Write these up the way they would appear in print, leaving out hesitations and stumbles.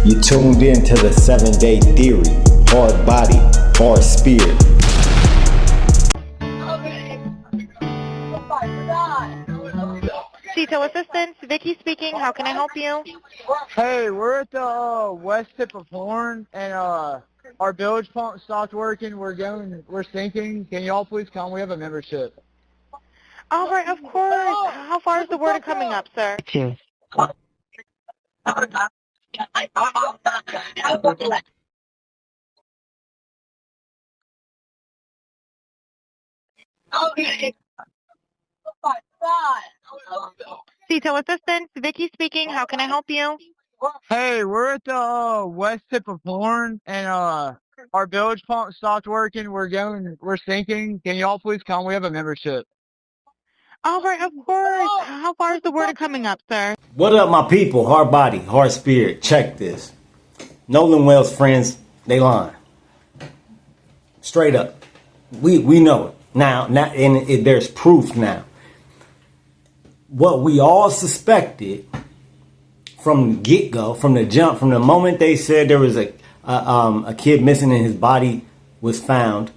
You tuned in to the 7-Day Theory. Hard body, hard spirit. CETO Assistance, Vicky speaking. How can I help you? Hey, we're at the west tip of Horn, and our bilge pump stopped working. We're sinking. Can y'all please come? We have a membership. All right, of course. How far is the water coming up, sir? CETO Assistance, Vicky speaking. How can I help you? Hey, we're at the west tip of Horn, and our bilge pump stopped working. We're sinking. Can y'all please come? We have a membership. All right, of course. How far is the water coming up, sir? What up, my people? Hard body, hard spirit. Check this. Nolan Wells friends, they lying. Straight up. We know it. Now and there's proof now. What we all suspected from the get-go, from the jump, from the moment they said there was a kid missing and his body was found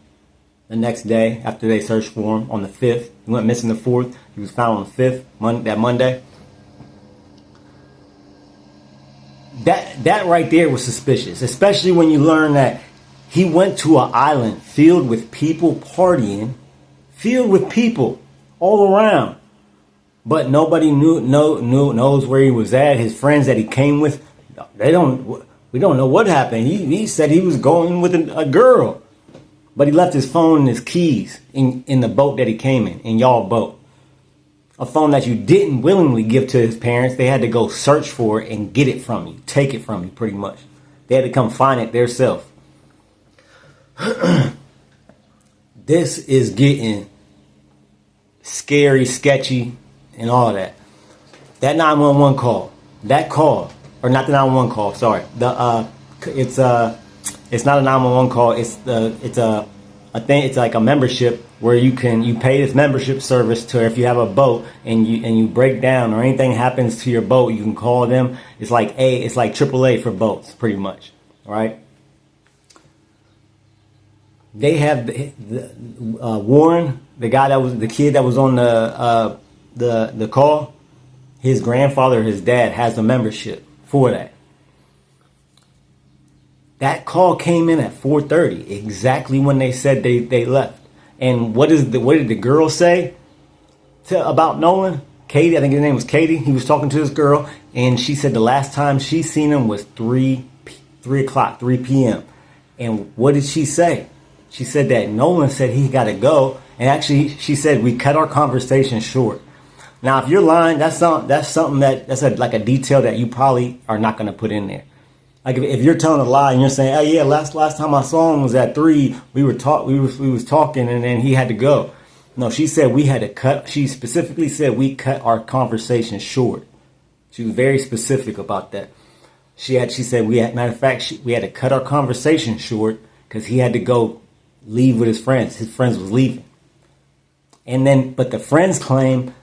the next day after they searched for him on the 5th. He went missing the 4th. He was found on the 5th, that Monday. That right there was suspicious, especially when you learn that he went to an island filled with people partying, filled with people all around. But nobody knows where he was at. His friends that he came with, we don't know what happened. He said he was going with a girl, but he left his phone and his keys in the boat that he came in y'all boat. A phone that you didn't willingly give to his parents. They had to go search for it and get it from you, take it from you, pretty much. They had to come find it themselves. This is getting scary, sketchy, and all that. That 911 call, or not the 911 call, sorry. It's not a 911 call. It's a thing. It's like a membership where you pay this membership service to, if you have a boat and you break down or anything happens to your boat, you can call them. It's like AAA for boats, pretty much, right? They have Warren, the guy that was the kid that was on the call. His grandfather, his dad, has a membership for that. That call came in at 4:30, exactly when they said they left. And what did the girl say about Nolan? Katie, I think his name was Katie. He was talking to this girl, and she said the last time she seen him was 3 p.m. And what did she say? She said that Nolan said he got to go, and actually she said we cut our conversation short. Now, if you're lying, that's like a detail that you probably are not going to put in there. Like if you're telling a lie and you're saying, "Oh yeah, last time I saw him was at 3. We was talking, and then he had to go." No, she said we had to cut. She specifically said we cut our conversation short. She was very specific about that. She said we had to cut our conversation short because he had to go leave with his friends. His friends was leaving, but the friends claim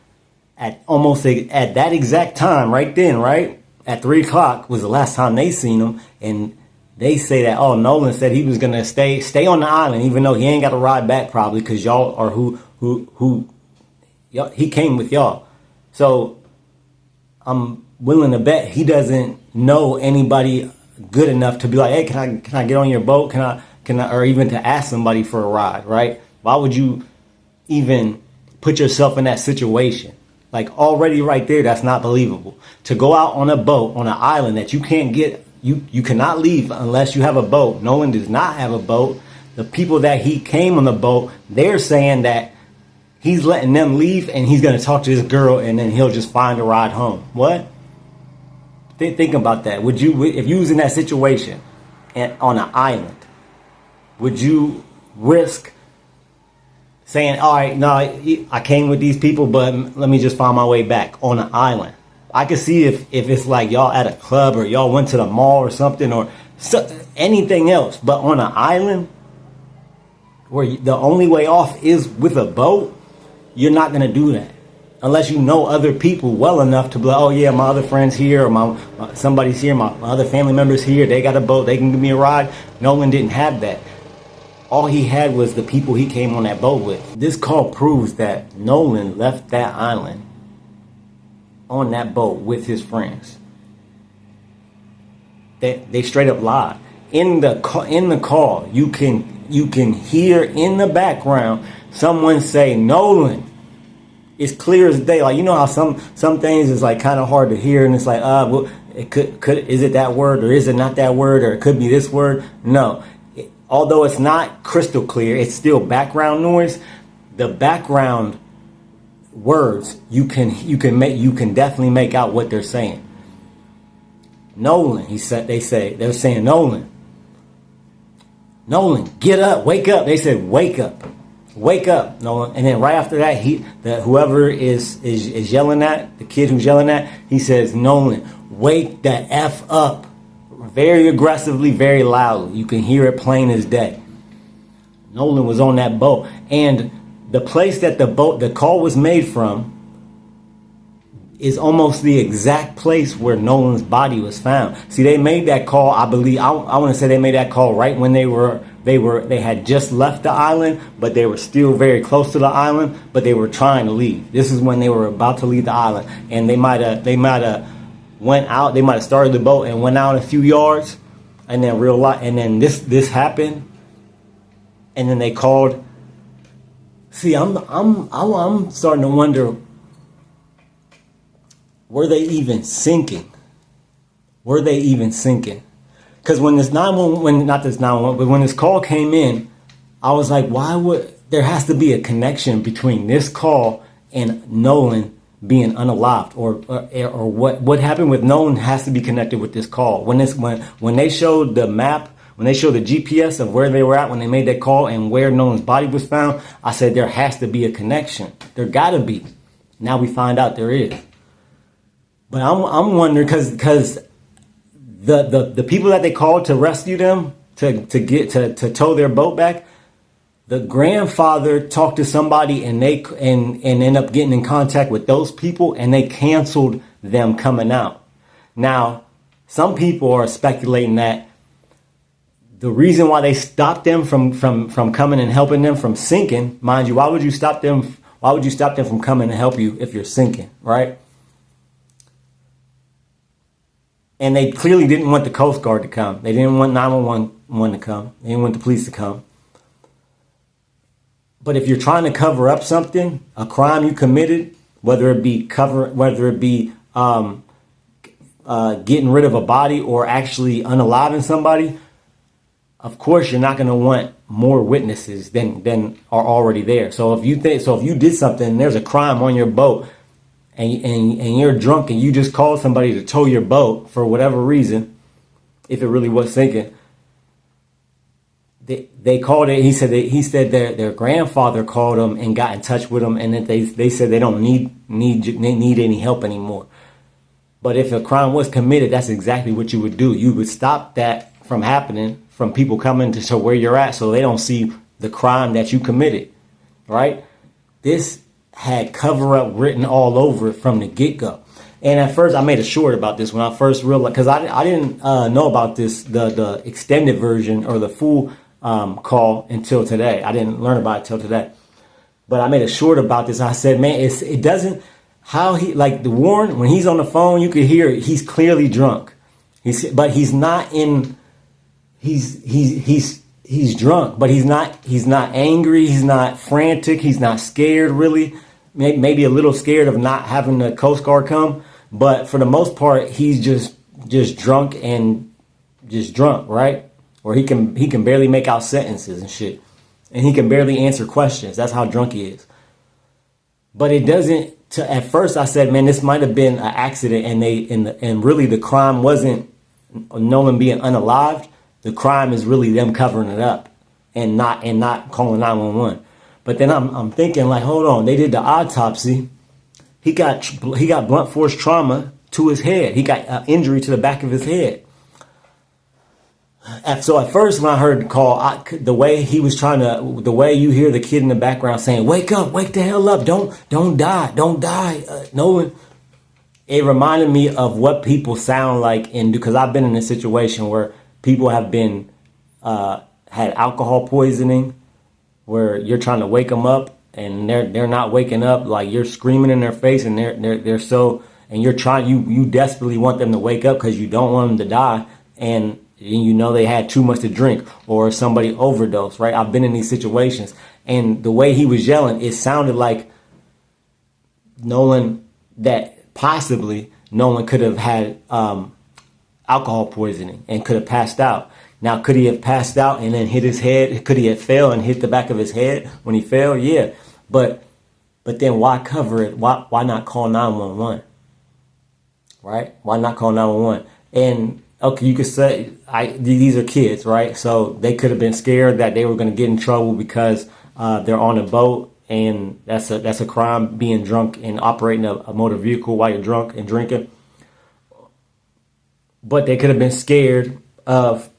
at that exact time, right then, right? At 3 o'clock was the last time they seen him, and they say that Nolan said he was gonna stay on the island, even though he ain't got to ride back probably because y'all are he came with y'all. So I'm willing to bet he doesn't know anybody good enough to be like, hey, can I get on your boat? Can I, or even to ask somebody for a ride, right? Why would you even put yourself in that situation? Like already right there, that's not believable. To go out on a boat on an island that you can't get, you cannot leave unless you have a boat. Nolan does not have a boat. The people that he came on the boat, they're saying that he's letting them leave and he's going to talk to this girl and then he'll just find a ride home. What? Think about that. Would you, if you was in that situation on an island, would you risk saying, all right, no, I came with these people, but let me just find my way back on an island? I could see if it's like y'all at a club or y'all went to the mall or something or anything else, but on an island where the only way off is with a boat, you're not going to do that. unless you know other people well enough to be like, oh yeah, my other friend's here, or somebody's here, my other family members here, they got a boat, they can give me a ride. Nolan didn't have that. All he had was the people he came on that boat with. This call proves that Nolan left that island on that boat with his friends. They straight up lied. In the call, you can hear in the background someone say Nolan. It's clear as day. Like, you know how some things is like kind of hard to hear, and it's like, well, it could is it that word, or is it not that word, or it could be this word? No. Although it's not crystal clear, it's still background noise. The background words you can definitely make out what they're saying. Nolan, they're saying Nolan, get up, wake up. They said wake up, Nolan. And then right after that, whoever is yelling at the kid who's yelling at, he says, Nolan, wake the F up. Very aggressively, very loudly. You can hear it plain as day. Nolan was on that boat. And the place that the call was made from is almost the exact place where Nolan's body was found. See, they made that call, I believe, I want to say they made that call right when they had just left the island, but they were still very close to the island, but they were trying to leave. This is when they were about to leave the island. And they might have went out, they might have started the boat and went out a few yards, and then this happened, and then they called. See, I'm starting to wonder, were they even sinking? Because when this 911, not this 911, but when this call came in, I was like, there has to be a connection between this call and Nolan being unalived, or what happened with Nolan has to be connected with this call. When they showed the map, when they showed the GPS of where they were at when they made that call and where Nolan's body was found, I said there has to be a connection. There gotta be. Now we find out there is. But I'm wondering because the people that they called to rescue them to tow their boat back, the grandfather talked to somebody and end up getting in contact with those people, and they canceled them coming out. Now, some people are speculating that the reason why they stopped them from coming and helping them from sinking, mind you, why would you stop them from coming and help you if you're sinking, right? And they clearly didn't want the Coast Guard to come. They didn't want 911 to come. They didn't want the police to come. But if you're trying to cover up something, a crime you committed, whether it be getting rid of a body or actually unaliving somebody, of course you're not going to want more witnesses than are already there. So if you did something and there's a crime on your boat, and you're drunk and you just called somebody to tow your boat for whatever reason, if it really was sinking, they called it. He said their grandfather called them and got in touch with them, and that they said they don't need any help anymore. But if a crime was committed, that's exactly what you would do. You would stop that from happening, from people coming to where you're at, so they don't see the crime that you committed, right? This had cover up written all over it from the get-go. And at first I made a short about this when I first realized, because I didn't know about this, the extended version or the full call until today. I didn't learn about it until today. But I made a short about this. I said, man, it doesn't, how he, like the Warren, when he's on the phone, you could hear it, he's clearly drunk. But he's not in, he's drunk, but he's not angry, he's not frantic, he's not scared really. Maybe a little scared of not having the Coast Guard come, but for the most part, he's just drunk, right? Or he can barely make out sentences and shit, and he can barely answer questions. That's how drunk he is. But it doesn't. At first, I said, man, this might have been an accident, and really the crime wasn't Nolan being unalived. The crime is really them covering it up and not calling 911. But then I'm thinking, like, hold on, they did the autopsy. He got blunt force trauma to his head. He got injury to the back of his head. So at first when I heard the call, the way he was the way you hear the kid in the background saying, "Wake up, wake the hell up, don't die, Nolan." It reminded me of what people sound like, because I've been in a situation where people have been had alcohol poisoning, where you're trying to wake them up and they're not waking up, like you're screaming in their face and they're so, and you desperately want them to wake up because you don't want them to die, and you know they had too much to drink or somebody overdosed, right? I've been in these situations, and the way he was yelling, it sounded like that possibly Nolan could have had alcohol poisoning and could have passed out. Now, could he have passed out and then hit his head? Could he have fell and hit the back of his head when he fell? Yeah, but then why cover it? Why not call 911? Right? Why not call 911? And okay, you could say these are kids, right? So they could have been scared that they were going to get in trouble because they're on a boat, and that's a crime, being drunk and operating a motor vehicle while you're drunk and drinking. But they could have been scared of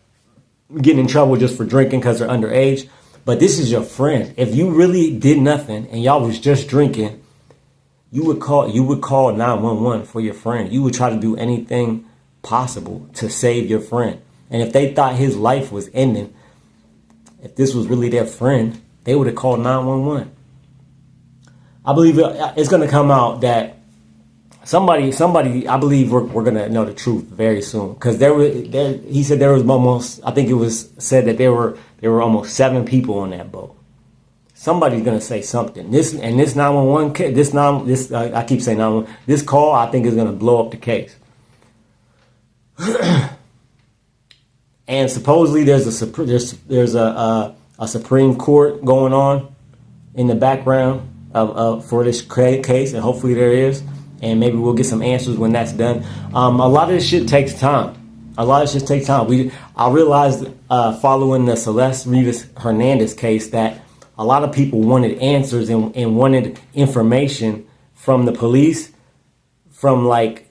getting in trouble just for drinking because they're underage. But this is your friend. If you really did nothing and y'all was just drinking, you would call 911 for your friend. You would try to do anything possible to save your friend. And if they thought his life was ending, if this was really their friend, they would have called 911. I believe it's going to come out that somebody, I believe we're going to know the truth very soon. Because he said there was almost, I think it was said that there were almost 7 people on that boat. Somebody's going to say something. This 911, I keep saying 911, this call I think is going to blow up the case. And supposedly there's a Supreme Court going on in the background for this case, and hopefully there is, and maybe we'll get some answers when that's done. A lot of this shit takes time. I realized following the Celeste Rivas Hernandez case that a lot of people wanted answers and wanted information from the police from like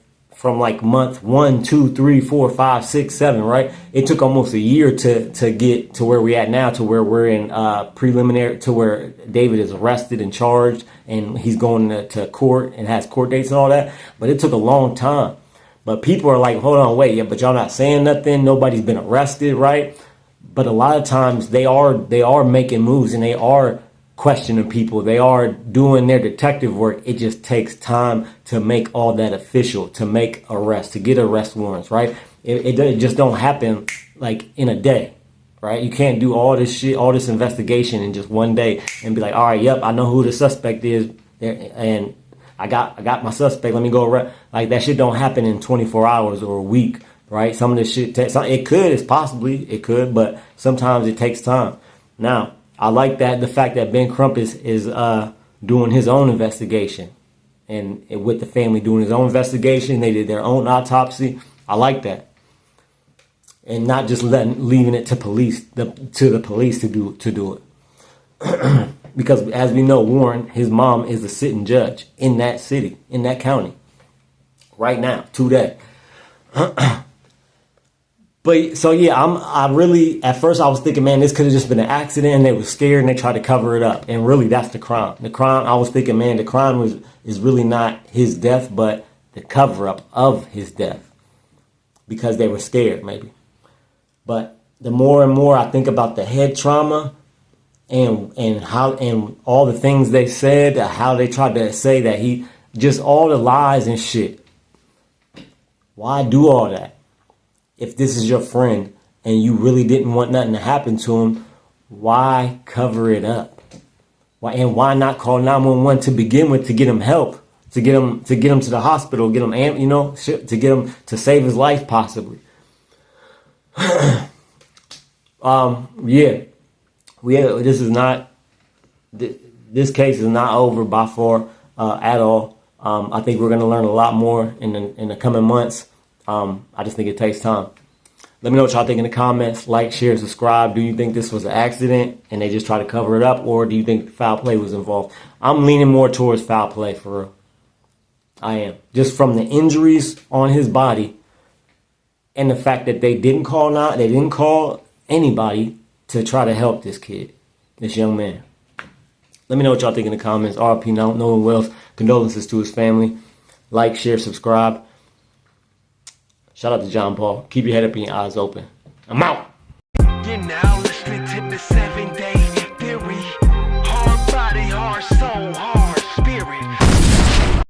month 1, 2, 3, 4, 5, 6, 7, right? It took almost a year to get to where we're at now, to where we're in preliminary, to where David is arrested and charged and he's going to court and has court dates and all that. But it took a long time. But people are like, hold on, wait, yeah, but y'all not saying nothing. Nobody's been arrested, right? But a lot of times they are making moves and they are questioning people. They are doing their detective work. It just takes time to make all that official, to make arrests, to get arrest warrants, right? It just don't happen like in a day, right? You can't do all this shit, all this investigation in just one day and be like, all right, yep, I know who the suspect is, and I got my suspect. Let me go arrest. Like that shit don't happen in 24 hours or a week, right? Some of this shit it could, but sometimes it takes time. Now, I like the fact that Ben Crump is doing his own investigation, and with the family doing his own investigation. They did their own autopsy. I like that, and not just leaving it to the police to do it. Because as we know, Warren, his mom is a sitting judge in that city, in that county, right now, today. But so yeah, at first I was thinking, man, this could have just been an accident and they were scared and they tried to cover it up. And really that's the crime. I was thinking, man, the crime is really not his death, but the cover up of his death. Because they were scared, maybe. But the more and more I think about the head trauma and all the things they said, how they tried to say that just all the lies and shit. Why do all that? If this is your friend and you really didn't want nothing to happen to him, why cover it up? Why not call 911 to begin with, to get him help, to get him to the hospital, get him, to get him to save his life possibly. This case is not over by far at all. I think we're going to learn a lot more in the coming months. I just think it takes time. Let me know what y'all think in the comments. Like, share, subscribe. Do you think this was an accident and they just try to cover it up? Or do you think foul play was involved? I'm leaning more towards foul play, for real. I am. Just from the injuries on his body and the fact that they didn't call anybody to try to help this kid, this young man. Let me know what y'all think in the comments. RP Nolan Wells. Condolences to his family. Like, share, subscribe. Shout out to John Paul. Keep your head up and your eyes open. I'm out. You're now listening to the 7